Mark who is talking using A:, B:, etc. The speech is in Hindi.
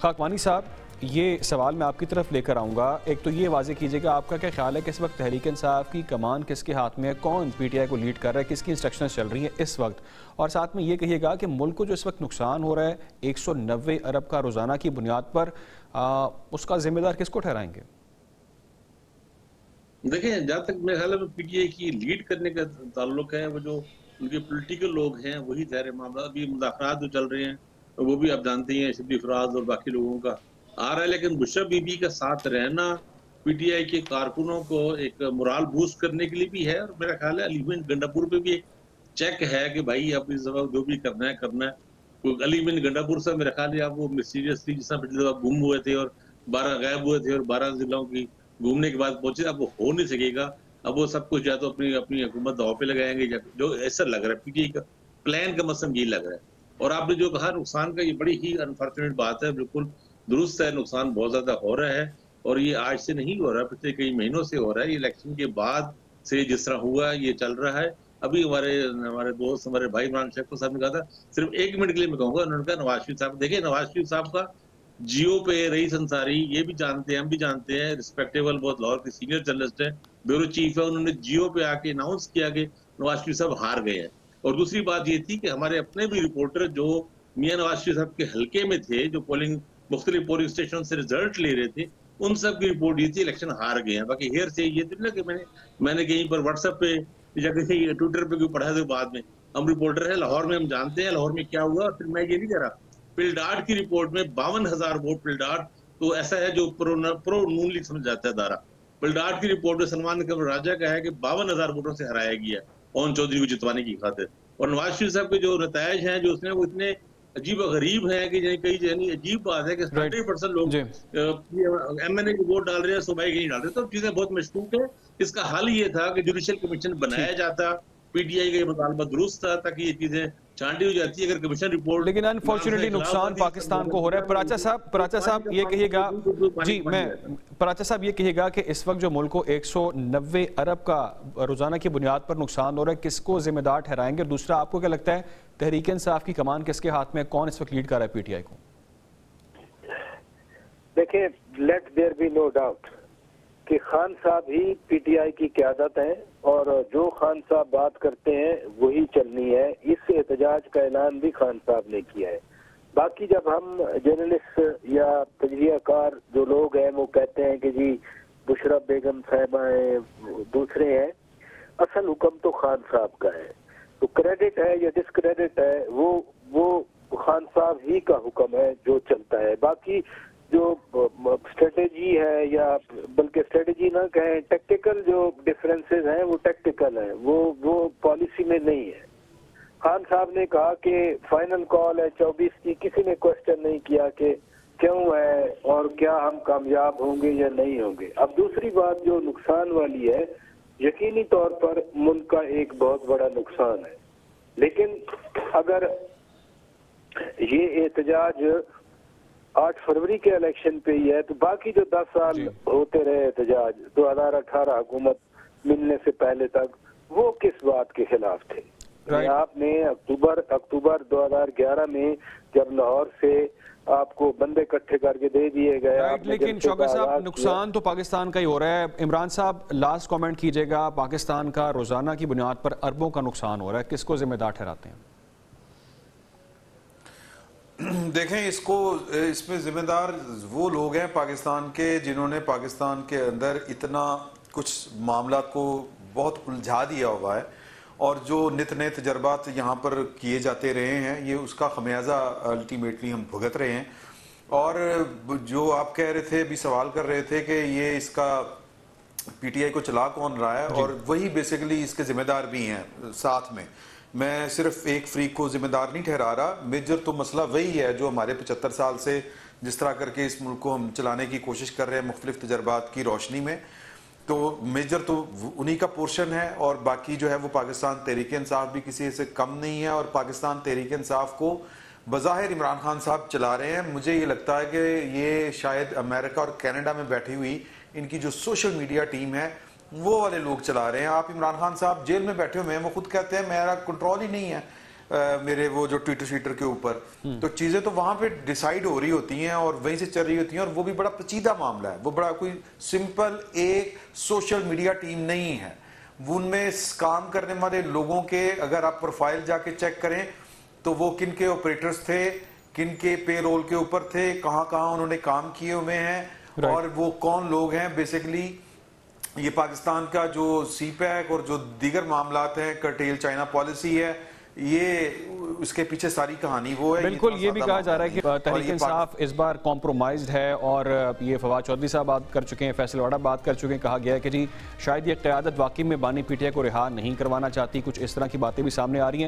A: खाकवानी साहब, ये सवाल मैं आपकी तरफ लेकर आऊँगा। एक तो ये वाज़ेह कीजिएगा, आपका क्या ख्याल है कि इस वक्त तहरीक इंसाफ की कमान किसके हाथ में है, कौन पीटीआई को लीड कर रहा है, किसकी इंस्ट्रक्शंस चल रही हैं इस वक्त? और साथ में ये कहिएगा कि मुल्क को जो इस वक्त नुकसान हो रहा है 190 अरब का रोज़ाना की बुनियाद पर, उसका जिम्मेदार किसको ठहराएंगे?
B: देखिए, जहाँ तक मेरे ख्याल में पीटीआई की लीड करने का ताल्लुक है, वो जो उनके पॉलिटिकल लोग हैं, वही ज़ाहिर मामला। अभी मुज़ाकरात जो चल रहे हैं, तो वो भी आप जानते ही हैं, शिबली फराज और बाकी लोगों का आ रहा है। लेकिन बुशरा बीबी का साथ रहना पीटीआई के कारकुनों को एक मोरल बूस्ट करने के लिए भी है, और मेरा ख्याल है अली मोइन गंडापुर पे भी एक चेक है कि भाई अब इस दफ़ा जो भी करना है, करना है। तो अली मोइन गंडापुर साहब मेरा ख्याल है आप वो मिस्टीरियसली जिस तरह पिछली दफ़ा गुम हुए थे और 12 गायब हुए थे और 12 ज़िलों की घूमने के बाद पहुँचे, अब वो हो नहीं सकेगा। अब वो सब कुछ या तो अपनी अपनी हुकूमत दाँव पे लगाएँगे, या जो ऐसा लग रहा है पीटीआई का प्लान का मसम ये लग रहा है। और आपने जो कहा नुकसान का, ये बड़ी ही अनफॉर्चुनेट बात है, बिल्कुल दुरुस्त है, नुकसान बहुत ज़्यादा हो रहा है और ये आज से नहीं हो रहा है, पिछले कई महीनों से हो रहा है। ये इलेक्शन के बाद से जिस तरह हुआ ये चल रहा है। अभी हमारे हमारे दोस्त, हमारे भाई इमरान शेख साहब ने कहा था, सिर्फ 1 मिनट के लिए मैं कहूँगा, उन्होंने कहा नवाज़ शरीफ साहब, देखिए नवाज़ शरीफ साहब का जियो पे रईस अंसारी, ये भी जानते हैं, हम भी जानते हैं, रिस्पेक्टेबल बहुत लाहौर के सीनियर जर्नलिस्ट हैं, ब्यूरो चीफ है, उन्होंने जियो पे आके अनाउंस किया कि नवाज शरीफ साहब हार गए हैं। और दूसरी बात ये थी कि हमारे अपने भी रिपोर्टर जो मियां नवाज शरीफ साहब के हल्के में थे, जो मुख्तलिफ पोलिंग स्टेशन से रिजल्ट ले रहे थे, उन सब की रिपोर्ट ये थी इलेक्शन हार गए हैं। बाकी हेयर से ये थी ना कि मैंने कहीं पर व्हाट्सएप पे या कहीं ट्विटर पे कोई पढ़ा था बाद में। हम रिपोर्टर है लाहौर में, हम जानते हैं लाहौर में क्या हुआ। और फिर मैं ये नहीं कह रहा, पिलडाट की रिपोर्ट में 52,000 वोट पिलडाट, तो ऐसा है जो प्रो नून लीग समझ जाता है दारा। पिलडाट की रिपोर्ट में सलमान कमर राजा का है कि 52,000 वोटों से हराया गया पवन चौधरी को जितवाने की खातिर। और नवाज शरीफ साहब के जो नतायज हैं, जो उसने, वो इतने अजीब गरीब हैं कि कई यानी अजीब बात है कि 100% लोग
A: जी।
B: एमएनए को वोट डाल रहे हैं, सूबाई के नहीं डाल रहे। तो चीजें बहुत मशकूक है। इसका हल ये था कि जुडिशियल कमीशन बनाया
A: ठीक।
B: जाता, पीटीआई का ये मुतालबा दुरुस्त था, ताकि ये चीजें छांटी हो जाती है। अगर कमीशन रिपोर्ट
A: लेकिन अनफॉर्चुनेटली नुकसान पाकिस्तान को हो रहा है। पराचा साहब ये कहिएगा, जी मैं पराचा साहब ये कहिएगा कि इस वक्त जो मुल्क को 190 अरब का रोजाना की बुनियाद पर नुकसान हो रहा है, किसको जिम्मेदार ठहराएंगे? और दूसरा, आपको क्या लगता है तहरीक इंसाफ की कमान किसके हाथ में, कौन इस वक्त लीड कर रहा है पीटीआई को?
C: देखिए, let there be no doubt कि खान साहब ही पीटीआई की क़यादत है और जो खान साहब बात करते हैं वही चलनी है। इस एहतजाज का ऐलान भी खान साहब ने किया है। बाकी जब हम जर्नलिस्ट या तजरियाकार जो लोग हैं वो कहते हैं कि जी बुशरा बेगम साहिबा हैं, दूसरे हैं, असल हुक्म तो खान साहब का है। तो क्रेडिट है या डिस्क्रेडिट है, वो खान साहब ही का हुक्म है जो चलता है। बाकी जो स्ट्रेटेजी है, या बल्कि स्ट्रेटेजी ना कहें, टेक्टिकल जो डिफरेंसेस हैं वो टेक्टिकल हैं, वो पॉलिसी में नहीं है। खान साहब ने कहा कि फाइनल कॉल है 24 की, किसी ने क्वेश्चन नहीं किया कि क्यों है और क्या हम कामयाब होंगे या नहीं होंगे। अब दूसरी बात जो नुकसान वाली है, यकीनी तौर पर मुल्क का एक बहुत बड़ा नुकसान है। लेकिन अगर ये एहतजाज 8 फरवरी के इलेक्शन पे ही है, तो बाकी जो 10 साल होते रहे एहतजाज 2018 हुकूमत मिलने से पहले तक, वो किस बात के खिलाफ थे? आपने अक्टूबर 2011 में जब लाहौर से आपको बंदे इकट्ठे करके दे दिए गए,
A: लेकिन शौकत साहब नुकसान तो पाकिस्तान का ही हो रहा है। इमरान साहब लास्ट कमेंट कीजिएगा, पाकिस्तान का रोजाना की बुनियाद पर अरबों का नुकसान हो रहा है, किसको जिम्मेदार ठहराते हैं?
D: देखें, इसमें जिम्मेदार वो लोग हैं पाकिस्तान के जिन्होंने पाकिस्तान के अंदर इतना कुछ मामला को बहुत उलझा दिया हुआ है, और जो नित नए तजर्बात यहाँ पर किए जाते रहे हैं, ये उसका खमियाजा अल्टीमेटली हम भुगत रहे हैं। और जो आप कह रहे थे, अभी सवाल कर रहे थे कि ये इसका पीटीआई को चला कौन रहा है, और वही बेसिकली इसके जिम्मेदार भी हैं साथ में। मैं सिर्फ एक फ्रीक को जिम्मेदार नहीं ठहरा रहा, मेजर तो मसला वही है जो हमारे 75 साल से जिस तरह करके इस मुल्क को हम चलाने की कोशिश कर रहे हैं मुख्तलिफ तजर्बात की रोशनी में, तो मेजर तो उन्हीं का पोर्शन है। और बाकी जो है वो पाकिस्तान तहरीक इंसाफ भी किसी से कम नहीं है, और पाकिस्तान तहरीक इंसाफ को बज़ाहिर इमरान खान साहब चला रहे हैं। मुझे ये लगता है कि ये शायद अमेरिका और कनाडा में बैठी हुई इनकी जो सोशल मीडिया टीम है वो वाले लोग चला रहे हैं। आप इमरान खान साहब जेल में बैठे हुए हैं, वो खुद कहते हैं मेरा कंट्रोल ही नहीं है, मेरे वो जो ट्विटर शीटर के ऊपर, तो चीजें तो वहां पे डिसाइड हो रही होती हैं और वहीं से चल रही होती हैं, और वो भी बड़ा पेचीदा मामला है। वो बड़ा कोई सिंपल एक सोशल मीडिया टीम नहीं है। उनमें काम करने वाले लोगों के अगर आप प्रोफाइल जाके चेक करें तो वो किन के ऑपरेटर्स थे, किन के पे रोल के ऊपर थे, कहाँ कहाँ उन्होंने काम किए हुए हैं, और वो कौन लोग हैं। बेसिकली ये पाकिस्तान का जो CPEC और जो दीगर मामलात हैं, कर्टेल चाइना पॉलिसी है, ये उसके पीछे सारी कहानी वो है।
A: बिल्कुल, ये भी कहा जा रहा है कि तहरीक इंसाफ इस बार कॉम्प्रोमाइज्ड है, और ये फवाद चौधरी साहब बात कर चुके हैं, फैसल वाडा बात कर चुके हैं। कहा गया है कि जी शायद ये क़यादत वाकई में बानी PTI को रिहा नहीं करवाना चाहती। कुछ इस तरह की बातें भी सामने आ रही हैं।